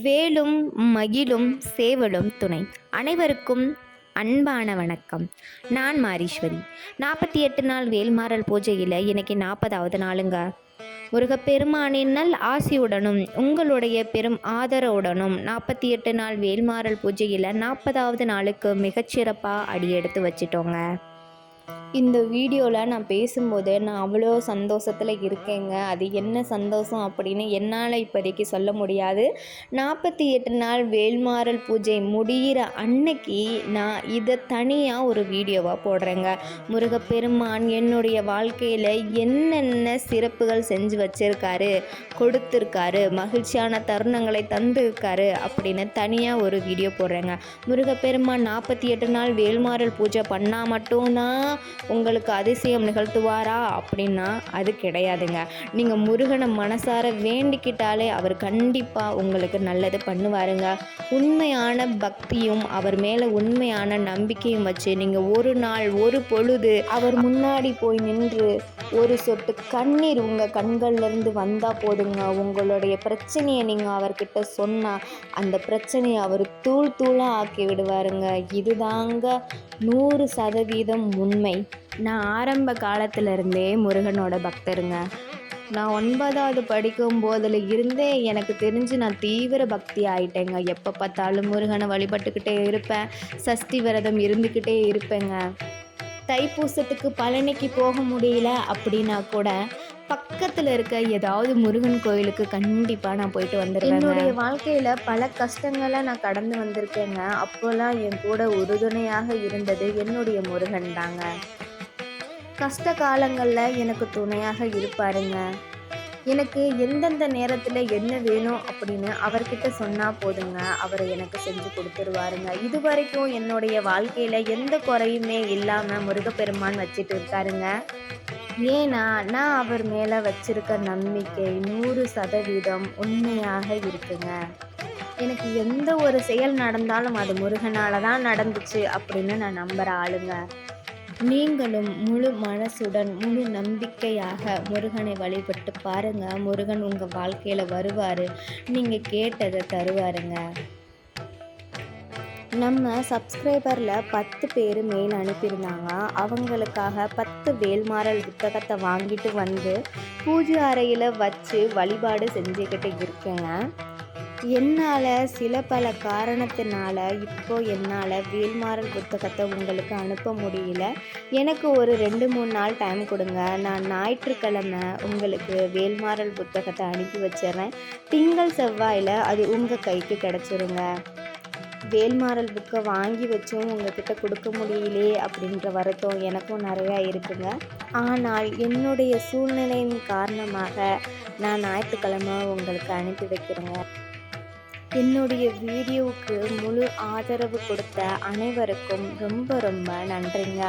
வேலும் மகிழும் சேவலும் துணை. அனைவருக்கும் அன்பான வணக்கம். நான் மாரீஸ்வரி. 48 நாள் வேல்மாறல் பூஜையில் இன்னைக்கு 40வது நாளுங்க. முருகப்பெருமானின் நல் ஆசியுடனும் உங்களுடைய பெரும் ஆதரவுடனும் 48 நாள் வேல்மாறல் பூஜையில் 40வது நாளுக்கு மிகச்சிறப்பாக அடியெடுத்து வச்சிட்டோங்க. இந்த வீடியோவில் நான் பேசும்போது நான் அவ்வளோ சந்தோஷத்தில் இருக்கேங்க. அது என்ன சந்தோஷம் அப்படின்னு என்னால் இப்போதைக்கு சொல்ல முடியாது. 48 நாள் வேல்மாறல் பூஜை முடிகிற அன்னைக்கு நான் இதை தனியாக ஒரு வீடியோவாக போடுறேங்க. முருகப்பெருமான் என்னுடைய வாழ்க்கையில் என்னென்ன சிறப்புகள் செஞ்சு வச்சுருக்காரு, கொடுத்துருக்காரு, மகிழ்ச்சியான தருணங்களை தந்துருக்காரு அப்படின்னு தனியாக ஒரு வீடியோ போடுறேங்க. முருகப்பெருமான் 48 நாள் வேல்மாறல் பூஜை பண்ணால் மட்டும்தான் உங்களுக்கு அதிசயம் நிகழ்த்துவாரா அப்படின்னா அது கிடையாதுங்க. நீங்கள் முருகனை மனசார வேண்டிக்கிட்டாலே அவர் கண்டிப்பாக உங்களுக்கு நல்லது பண்ணுவாருங்க. உண்மையான பக்தியும் அவர் மேலே உண்மையான நம்பிக்கையும் வச்சு நீங்கள் ஒரு நாள் ஒரு பொழுது அவர் முன்னாடி போய் நின்று ஒரு சொட்டு கண்ணீர் உங்கள் கண்கள்லேருந்து வந்தால் போதுங்க. உங்களுடைய பிரச்சனையை நீங்கள் அவர்கிட்ட சொன்னால் அந்த பிரச்சனையை அவர் தூள் தூளாக ஆக்கி விடுவாருங்க. இதுதாங்க 100% உண்மை. நான் ஆரம்ப காலத்திலருந்தே முருகனோட பக்தருங்க. நான் 9வது படிக்கும் போதில் இருந்தே எனக்கு தெரிஞ்சு நான் தீவிர பக்தி ஆகிட்டேங்க. எப்போ பார்த்தாலும் முருகனை வழிபட்டுக்கிட்டே இருப்பேன். சஷ்டி விரதம் இருந்துக்கிட்டே இருப்பேங்க. தைப்பூசத்துக்கு பழனிக்கு போக முடியல அப்படின்னா கூட பக்கத்தில் இருக்க ஏதாவது முருகன் கோயிலுக்கு கண்டிப்பாக நான் போயிட்டு வந்துடுவேன். என்னுடைய வாழ்க்கையில் பல கஷ்டங்களை நான் கடந்து வந்திருக்கேங்க. அப்போல்லாம் என் கூட உறுதுணையாக இருந்தது என்னுடைய முருகன் தாங்க. கஷ்ட காலங்களில் எனக்கு துணையாக இருப்பாருங்க. எனக்கு எந்தெந்த நேரத்தில் என்ன வேணும் அப்படின்னு அவர்கிட்ட சொன்னால் போதுங்க, அவரை எனக்கு செஞ்சு கொடுத்துருவாருங்க. இது வரைக்கும் என்னுடைய வாழ்க்கையில் எந்த குறையுமே இல்லாமல் முருகப்பெருமான் வச்சுட்டு இருக்காருங்க. ஏன்னா நான் அவர் மேலே வச்சிருக்க நம்பிக்கை 100% உண்மையாக இருக்குங்க. எனக்கு எந்த ஒரு செயல் நடந்தாலும் அது முருகனால தான் நடந்துச்சு அப்படின்னு நான் நம்புகிற ஆளுங்க. நீங்களும் முழு மனசுடன் முழு நம்பிக்கையாக முருகனை வழிபட்டு பாருங்க. முருகன் உங்கள் வாழ்க்கையில் வருவார், நீங்கள் கேட்டதை தருவாருங்க. நம்ம சப்ஸ்கிரைபரில் 10 பேர் மெயில் அனுப்பியிருந்தாங்க. அவங்களுக்காக 10 வேல்மாறல் புத்தகத்தை வாங்கிட்டு வந்து பூஜை அறையில் வச்சு வழிபாடு செஞ்சுக்கிட்டு இருக்கேங்க. என்னால் சில பல காரணத்தினால என்னால் வேல்மாறல் புத்தகத்தை உங்களுக்கு அனுப்ப முடியல. எனக்கு ஒரு 2-3 நாள் டைம் கொடுங்க. நான் ஞாயிற்றுக்கிழமை உங்களுக்கு வேல்மாறல் புத்தகத்தை அனுப்பி வச்சிடுறேன். திங்கள் செவ்வாயில் அது உங்கள் கைக்கு கிடச்சிருங்க. வேல்மாறல் புக்கை வாங்கி வச்சும் உங்ககிட்ட கொடுக்க முடியலே அப்படின்ற வருத்தம் எனக்கும் நிறையா இருக்குங்க. ஆனால் என்னுடைய சூழ்நிலையின் காரணமாக நான் ஞாயிற்றுக்கிழமை உங்களுக்கு அனுப்பி வைக்கிறேங்க. என்னுடைய வீடியோவுக்கு முழு ஆதரவு கொடுத்த அனைவருக்கும் ரொம்ப ரொம்ப நன்றிங்க.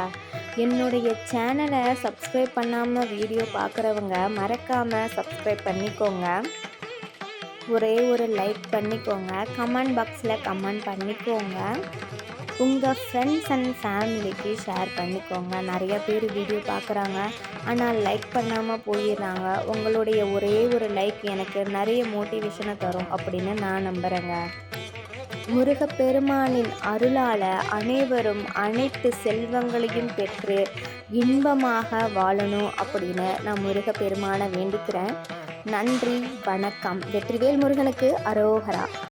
என்னுடைய சேனலை சப்ஸ்கிரைப் பண்ணாமல் வீடியோ பார்க்குறவங்க மறக்காமல் சப்ஸ்கிரைப் பண்ணிக்கோங்க. ஒரே ஒரு லைக் பண்ணிக்கோங்க. கமெண்ட் பாக்ஸில் கமெண்ட் பண்ணிக்கோங்க. உங்கள் ஃப்ரெண்ட்ஸ் அண்ட் ஃபேமிலிக்கு ஷேர் பண்ணிக்கோங்க. நிறைய பேர் வீடியோ பார்க்குறாங்க ஆனால் லைக் பண்ணாமல் போயிடுறாங்க. உங்களுடைய ஒரே ஒரு லைக் எனக்கு நிறைய மோட்டிவேஷனை தரும் அப்படின்னு நான் நம்புகிறேங்க. முருகப்பெருமானின் அருளால் அனைவரும் அனைத்து செல்வங்களையும் பெற்று இன்பமாக வாழணும் அப்படின்னு நான் முருகப்பெருமானை வேண்டிக்கிறேன். நன்றி, வணக்கம். வெற்றிவேல் முருகனுக்கு அரோகரா.